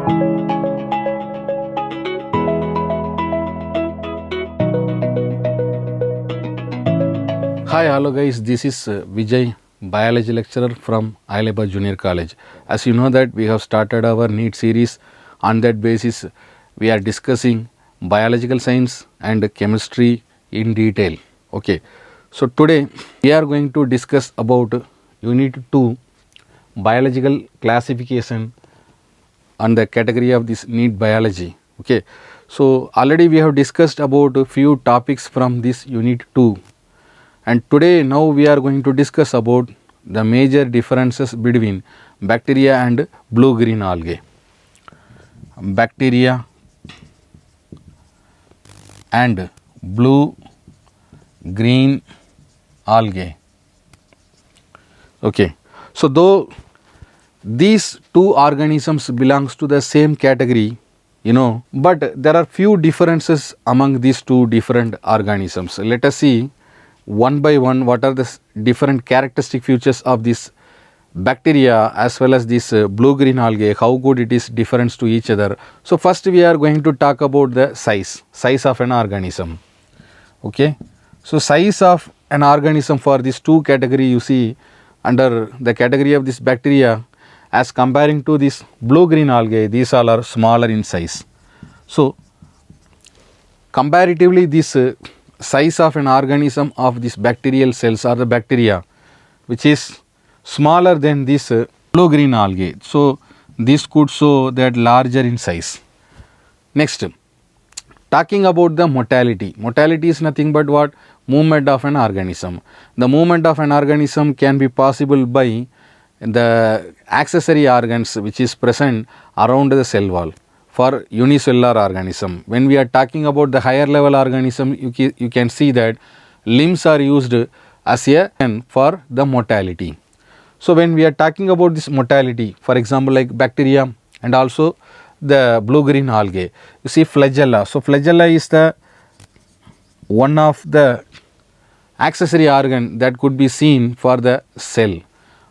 Hi, hello guys. This is Vijay, biology lecturer from Aileba Junior College. As you know that we have started our NEET series. On that basis, we are discussing biological science and chemistry in detail. Okay. So today we are going to discuss about Unit 2 biological classification on the category of this NEET biology. Okay. So already we have discussed about a few topics from this Unit 2. And today now we are going to discuss about the major differences between bacteria and blue-green algae. Bacteria and blue-green algae. Okay. So though these two organisms belongs to the same category, but there are few differences among these two different organisms. Let us see one by one what are the different characteristic features of this bacteria as well as this blue-green algae, how good it is difference to each other. So first we are going to talk about the size of an organism. Okay. So size of an organism for these two category, you see under the category of this bacteria as comparing to this blue-green algae, these all are smaller in size. So comparatively this size of an organism of this bacterial cells or the bacteria which is smaller than this blue-green algae. So this could show that larger in size. Next, talking about the motility. Motility is nothing but what? Movement of an organism. The movement of an organism can be possible by the accessory organs which is present around the cell wall for unicellular organism. When we are talking about the higher level organism, you can see that limbs are used as a for the motility. So when we are talking about this motility, for example like bacteria and also the blue-green algae, you see flagella. So flagella is the one of the accessory organ that could be seen for the cell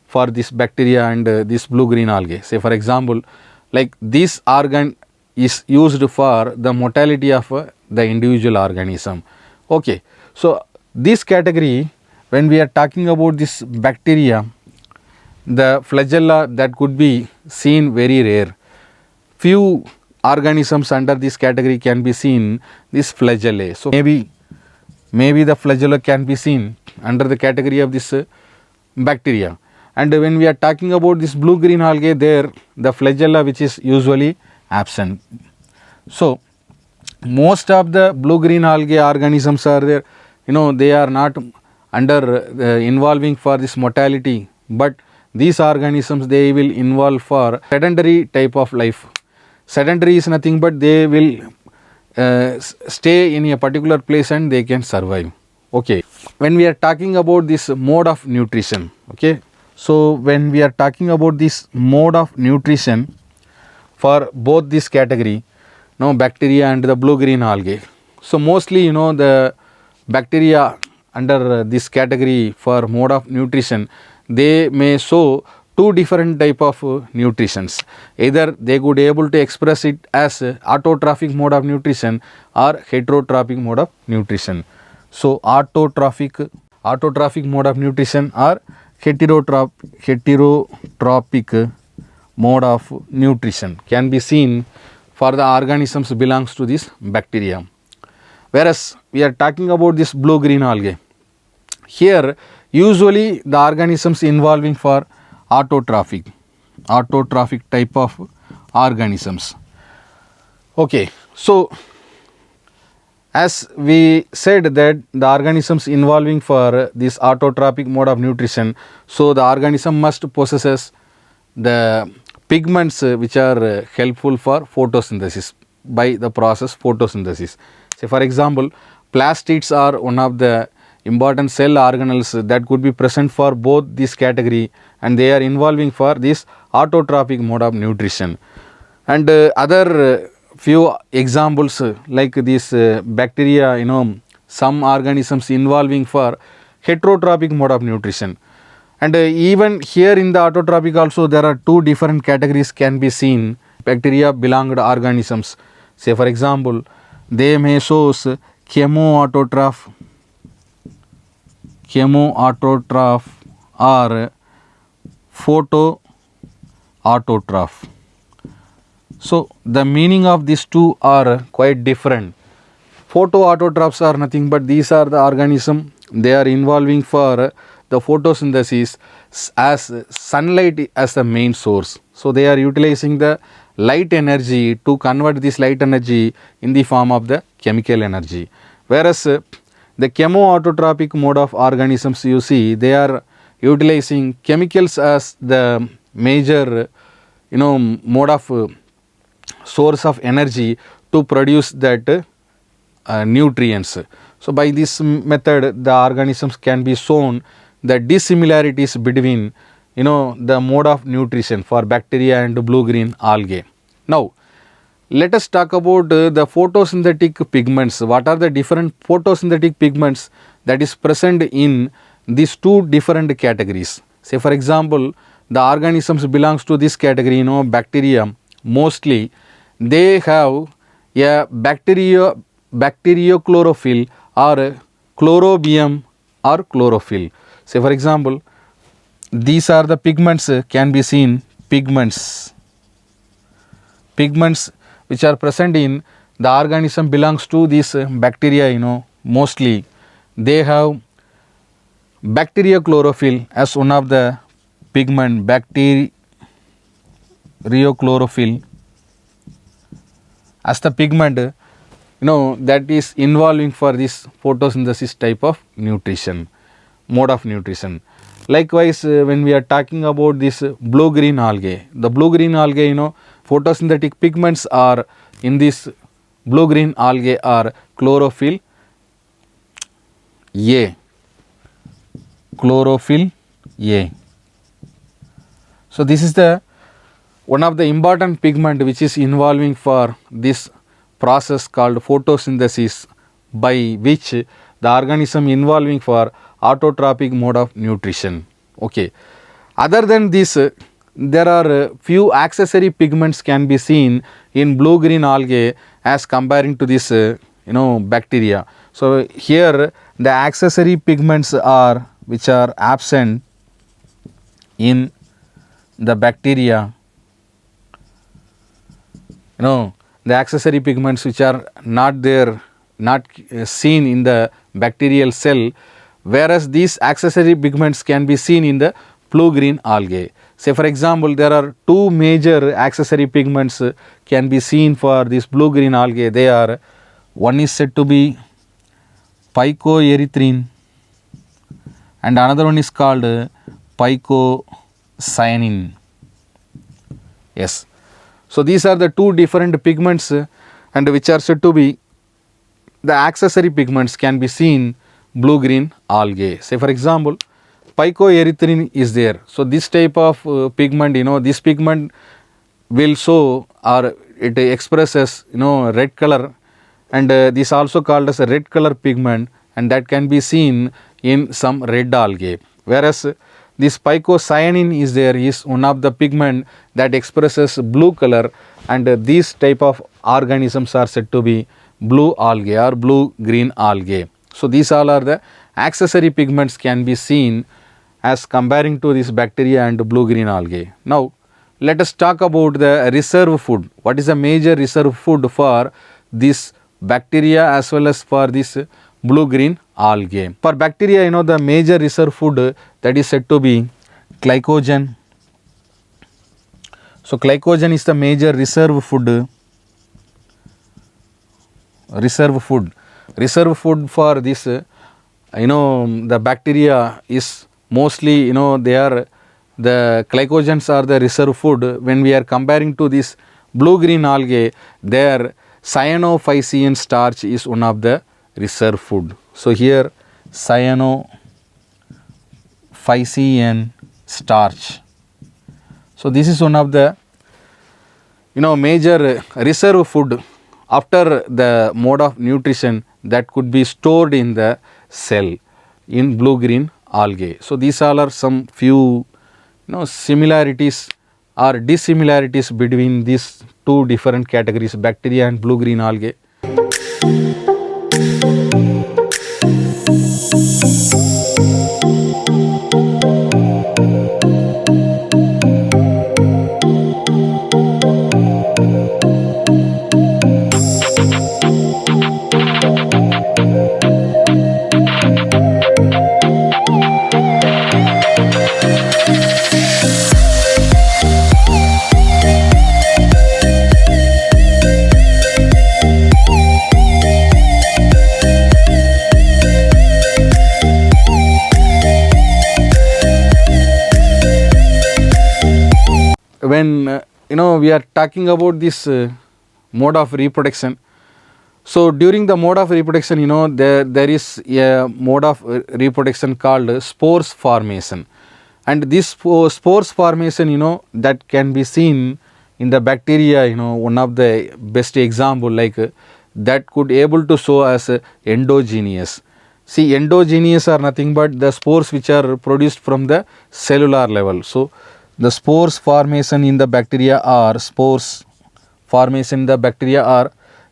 for this bacteria and this blue-green algae. Say for example, like this organ is used for the motility of the individual organism. Okay. So this category, when we are talking about this bacteria, the flagella that could be seen very rare. Few organisms under this category can be seen this flagellae. So maybe the flagella can be seen under the category of this bacteria. And when we are talking about this blue-green algae, there the flagella which is usually absent. So most of the blue-green algae organisms are there, they are not under involving for this motility, but these organisms they will involve for sedentary type of life. Sedentary is nothing but they will stay in a particular place and they can survive. Okay. When we are talking about this mode of nutrition, okay. So when we are talking about this mode of nutrition for both this category, bacteria and the blue-green algae. So mostly the bacteria under this category for mode of nutrition, they may show two different type of nutritions. Either they could able to express it as autotrophic mode of nutrition or heterotrophic mode of nutrition. So autotrophic mode of nutrition or heterotrophic mode of nutrition can be seen for the organisms belongs to this bacteria. Whereas we are talking about this blue-green algae. Here usually the organisms involving for autotrophic type of organisms. Okay. So as we said that the organisms involving for this autotrophic mode of nutrition, so the organism must possesses the pigments which are helpful for photosynthesis by the process photosynthesis. Say for example, plastids are one of the important cell organelles that could be present for both this category and they are involving for this autotrophic mode of nutrition. And other few examples like this bacteria, some organisms involving for heterotrophic mode of nutrition. And even here in the autotrophic also there are two different categories can be seen bacteria belonged organisms. Say for example, they may shows chemoautotroph or photoautotroph. So the meaning of these two are quite different. Photoautotrophs are nothing but these are the organism, they are involving for the photosynthesis as sunlight as the main source. So they are utilizing the light energy to convert this light energy in the form of the chemical energy. Whereas the chemoautotrophic mode of organisms, you see, they are utilizing chemicals as the major mode of source of energy to produce that nutrients. So by this method the organisms can be shown the dissimilarities between the mode of nutrition for bacteria and blue green algae. Now let us talk about the photosynthetic pigments. What are the different photosynthetic pigments that is present in these two different categories? Say for example, the organisms belongs to this category, bacteria, mostly they have a bacteriochlorophyll or chlorobium or chlorophyll. Say for example, these are the pigments can be seen, pigments which are present in the organism belongs to this bacteria, mostly they have bacteriochlorophyll as one of the pigment, bacteriochlorophyll as the pigment that is involving for this photosynthesis type of nutrition, mode of nutrition. Likewise, when we are talking about this blue green algae, the blue green algae, photosynthetic pigments are in this blue green algae are chlorophyll A. So this is the one of the important pigment which is involving for this process called photosynthesis, by which the organism involving for autotrophic mode of nutrition. Okay. Other than this, there are few accessory pigments can be seen in blue green algae as comparing to this bacteria. So here the accessory pigments are which are absent in the bacteria, the accessory pigments which are not there, not seen in the bacterial cell, whereas these accessory pigments can be seen in the blue green algae. Say for example, there are two major accessory pigments can be seen for this blue green algae. They are, one is said to be picoerythrin and another one is called picocyanin. Yes. So these are the two different pigments and which are said to be the accessory pigments can be seen blue green algae. Say for example, picoerythrin is there. So this type of pigment, this pigment will show or it expresses red color, and this also called as a red color pigment, and that can be seen in some red algae. Whereas this picocyanin is there, is one of the pigment that expresses blue color, and these type of organisms are said to be blue algae or blue green algae. So these all are the accessory pigments can be seen as comparing to this bacteria and blue green algae. Now let us talk about the reserve food. What is the major reserve food for this bacteria as well as for this blue green algae? For bacteria, the major reserve food that is said to be glycogen. So glycogen is the major reserve food. Reserve food for this the bacteria is mostly they are the glycogens are the reserve food. When we are comparing to this blue green algae, their cyanophycean starch is one of the reserve food. So here cyanophycean starch. So this is one of the major reserve food after the mode of nutrition that could be stored in the cell in blue green algae. So these all are some few similarities or dissimilarities between these two different categories, bacteria and blue-green algae. When we are talking about this mode of reproduction, so during the mode of reproduction, there is a mode of reproduction called spores formation, and this spores formation, that can be seen in the bacteria. One of the best example, like that could able to show as endogenous. See, endogenous are nothing but the spores which are produced from the cellular level. So the spores formation in the bacteria are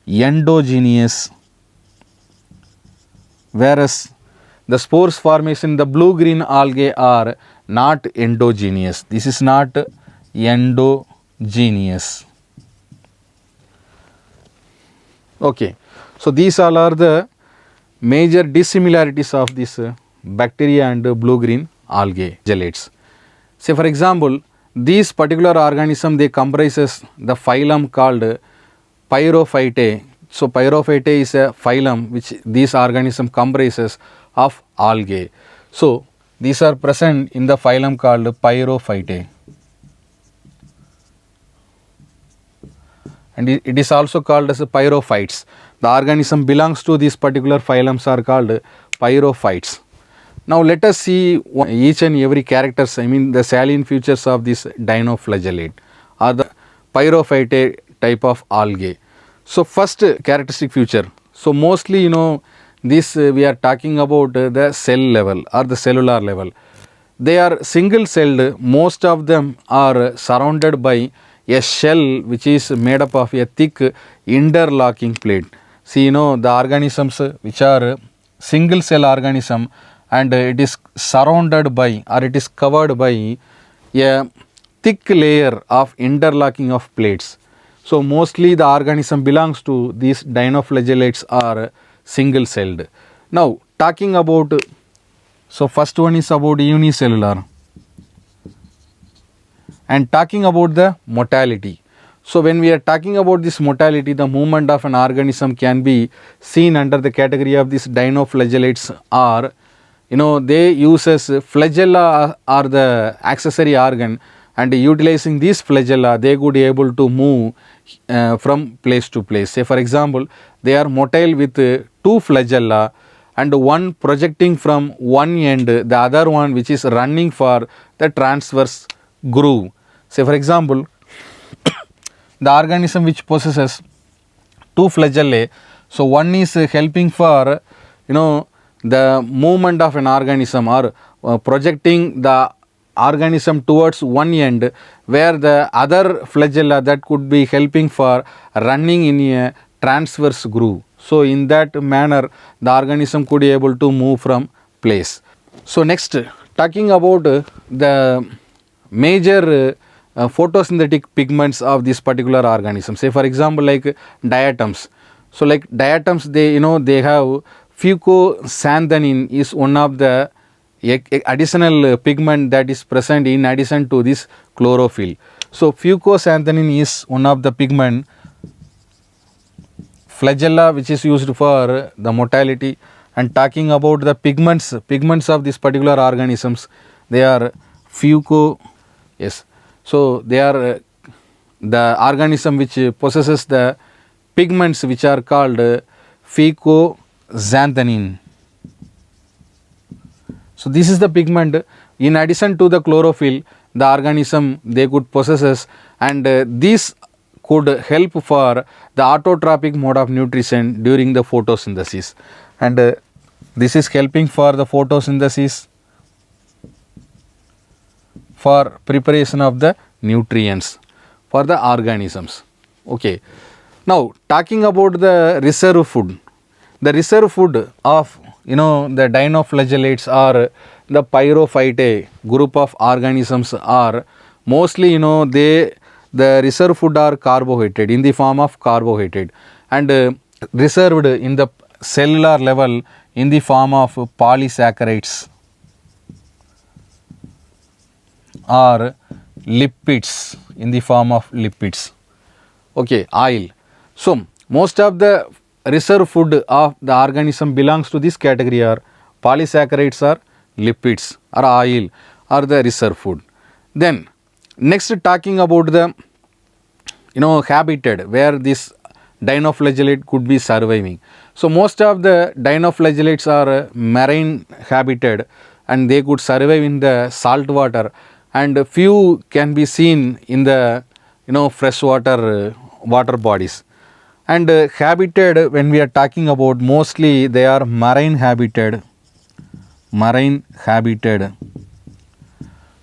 endogenous, whereas the spores formation in the blue-green algae are not endogenous. This is not endogenous. Okay, so these all are the major dissimilarities of this bacteria and blue-green algae gelates. Say for example, these particular organism, they comprises the phylum called Pyrophytae. So Pyrophytae is a phylum which these organism comprises of algae. So these are present in the phylum called Pyrophytae, and it is also called as pyrophytes. The organism belongs to these particular phylums are called pyrophytes. Now let us see each and every characters, the salient features of this dinoflagellate or the Pyrophytae type of algae. So first characteristic feature. So mostly this we are talking about the cell level or the cellular level. They are single celled. Most of them are surrounded by a shell which is made up of a thick interlocking plate. See, the organisms which are single cell organism, and it is surrounded by or it is covered by a thick layer of interlocking of plates. So mostly the organism belongs to these dinoflagellates are single celled. Now talking about, so first one is about unicellular, and talking about the motility. So when we are talking about this motility, the movement of an organism can be seen under the category of these dinoflagellates are, they uses flagella or the accessory organ, and utilizing these flagella they could be able to move from place to place. Say for example, they are motile with two flagella, and one projecting from one end, the other one which is running for the transverse groove. Say for example, the organism which possesses two flagellae, so one is helping for the movement of an organism or projecting the organism towards one end, where the other flagella that could be helping for running in a transverse groove. So in that manner the organism could be able to move from place. So next, talking about the major photosynthetic pigments of this particular organism. Say for example, like diatoms. So like diatoms, they they have fucoxanthin is one of the additional pigment that is present in addition to this chlorophyll. So fucoxanthin is one of the pigment flagella which is used for the motility. And talking about the pigments of these particular organisms, they are so they are the organism which possesses the pigments which are called fucoxanthin. So this is the pigment. In addition to the chlorophyll, the organism they could possesses, and this could help for the autotrophic mode of nutrition during the photosynthesis, and this is helping for the photosynthesis for preparation of the nutrients for the organisms. Okay. Now talking about the reserve food. The reserve food of the dinoflagellates or the pyrophytae group of organisms are mostly the reserve food are carbohydrate in the form of carbohydrate and reserved in the cellular level in the form of polysaccharides or lipids in the form of lipids. Okay, oil. So most of the reserve food of the organism belongs to this category are polysaccharides or lipids or oil or the reserve food. Then next talking about the habitat where this dinoflagellate could be surviving. So most of the dinoflagellates are marine habitat and they could survive in the salt water and few can be seen in the freshwater water bodies. And habitat, when we are talking about, mostly they are marine habitat.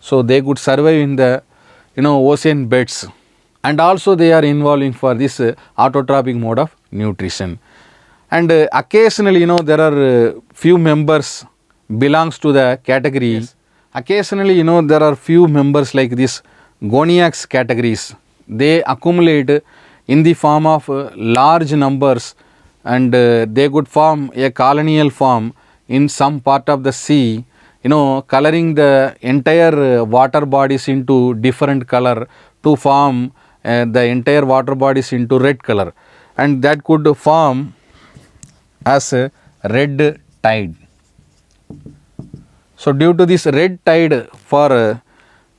So they could survive in the ocean beds and also they are involving for this autotrophic mode of nutrition. And occasionally there are few members belongs to the category. Yes. Occasionally there are few members like this Goniax categories. They accumulate in the form of large numbers and they could form a colonial form in some part of the sea, coloring the entire water bodies into different color to form the entire water bodies into red color, and that could form as a red tide. So due to this red tide for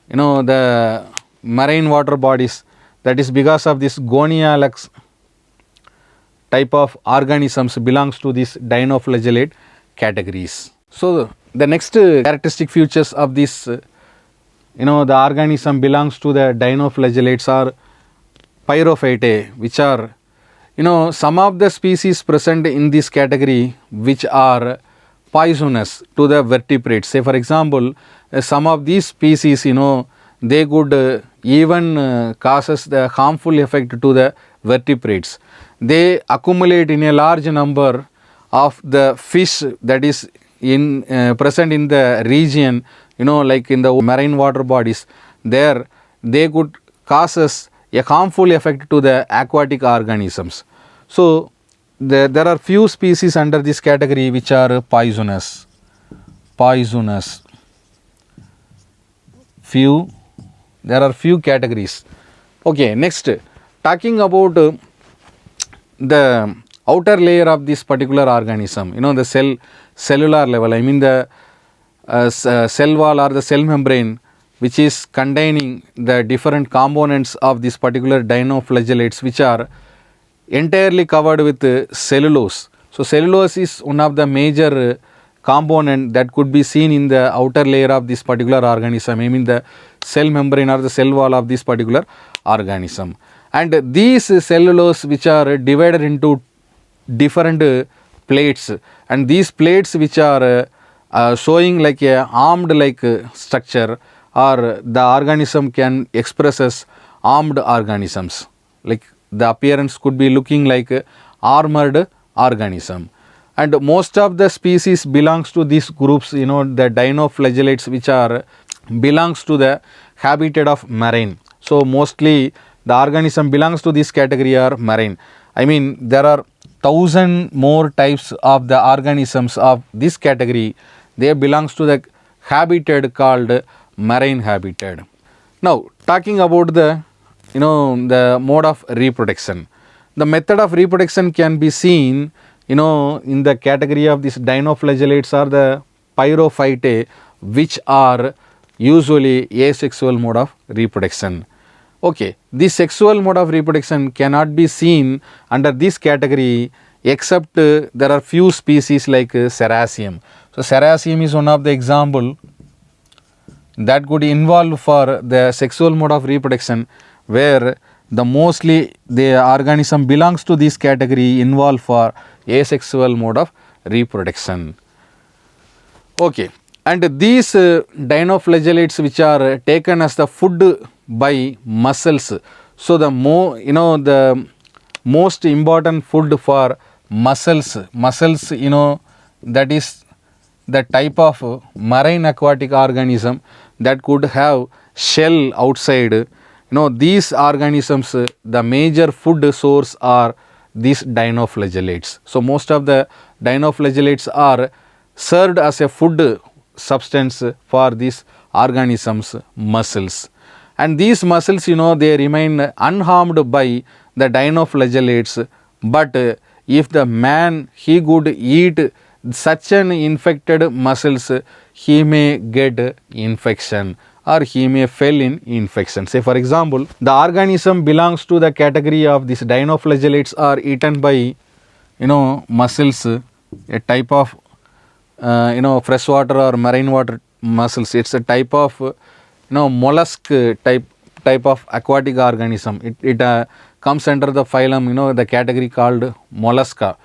the marine water bodies, that is because of this Goniax type of organisms belongs to this dinoflagellate categories. So the next characteristic features of this the organism belongs to the dinoflagellates are pyrophytae, which are some of the species present in this category which are poisonous to the vertebrates. Say for example, some of these species they could even causes the harmful effect to the vertebrates. They accumulate in a large number of the fish that is in present in the region, like in the marine water bodies. There they could causes a harmful effect to the aquatic organisms. So there are few species under this category which are poisonous. There are few categories. Okay, next talking about the outer layer of this particular organism, the cellular level, I mean the cell wall or the cell membrane, which is containing the different components of this particular dinoflagellates, which are entirely covered with cellulose. So cellulose is one of the major component that could be seen in the outer layer of this particular organism, I mean the cell membrane or the cell wall of this particular organism. And these cellulose which are divided into different plates, and these plates which are showing like a armed like structure, or the organism can express as armed organisms, like the appearance could be looking like armored organism. And most of the species belongs to these groups, the dinoflagellates, which are belongs to the habitat of marine. So mostly the organism belongs to this category are marine. I mean there are 1,000 more types of the organisms of this category. They belongs to the habitat called marine habitat. Now talking about the the mode of reproduction. The method of reproduction can be seen in the category of these dinoflagellates or the pyrophytae, which are usually asexual mode of reproduction. Okay, this sexual mode of reproduction cannot be seen under this category except there are few species like Serasium. So Serasium is one of the example that could involve for the sexual mode of reproduction, where the mostly the organism belongs to this category involved for asexual mode of reproduction. Okay, and these dinoflagellates which are taken as the food by mussels, So the the most important food for mussels, that is the type of marine aquatic organism that could have shell outside. These organisms, the major food source are these dinoflagellates. So most of the dinoflagellates are served as a food substance for these organisms, mussels. And these mussels, they remain unharmed by the dinoflagellates, but if the man, he could eat such an infected mussels, he may get infection or he may fall in infection. Say for example, the organism belongs to the category of these dinoflagellates are eaten by mussels, a type of freshwater or marine water mussels. It's a type of mollusk type of aquatic organism. It comes under the phylum, the category called mollusca.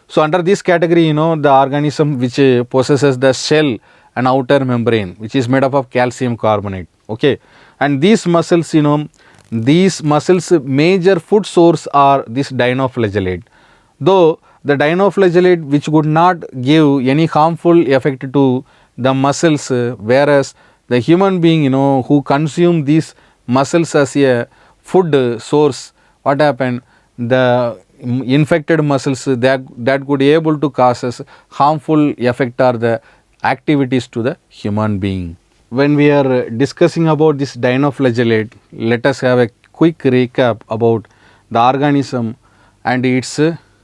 So under this category, the organism which possesses the shell and outer membrane, which is made up of calcium carbonate. Okay, and these mussels, these mussels major food source are this dinoflagellate. Though the dinoflagellate which would not give any harmful effect to the mussels, whereas the human being, who consume these mussels as a food source, what happened? The infected mussels that could able to cause harmful effect or the activities to the human being. When we are discussing about this dinoflagellate, let us have a quick recap about the organism and its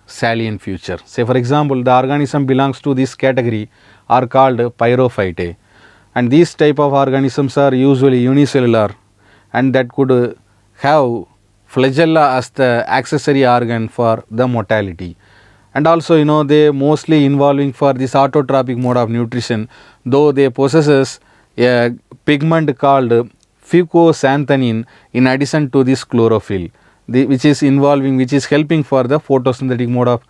salient feature. Say for example, the organism belongs to this category are called pyrophytae, and these type of organisms are usually unicellular and that could have flagella as the accessory organ for the motility. And also they mostly involving for this autotrophic mode of nutrition, though they possesses a pigment called fucoxanthin in addition to this chlorophyll, which is helping for the photosynthetic mode of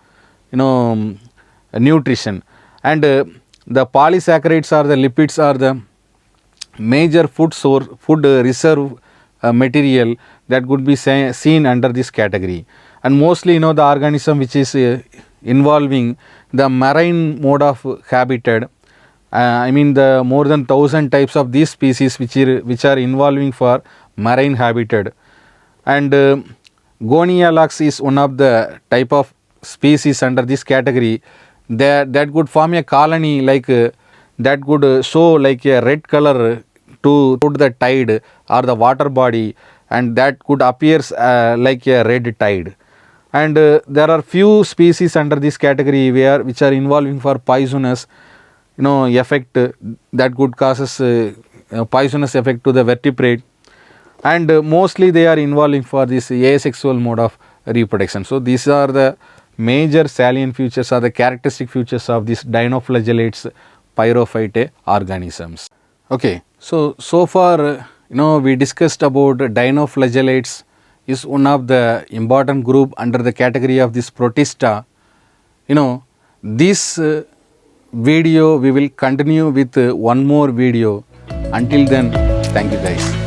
nutrition. And the polysaccharides or the lipids are the major food reserve material that could be seen under this category. And mostly the organism which is involving the marine mode of habitat, the more than 1,000 types of these species which are involving for marine habitat. And Gonialox is one of the type of species under this category that could form a colony that could show like a red color to the tide or the water body, and that could appears like a red tide. And there are few species under this category which are involving for poisonous effect that could causes poisonous effect to the vertebrate, and mostly they are involving for this asexual mode of reproduction. So these are the major salient features or the characteristic features of these dinoflagellates pyrophytae organisms. Okay, so far we discussed about dinoflagellates is one of the important group under the category of this Protista. This video we will continue with one more video. Until then, thank you guys.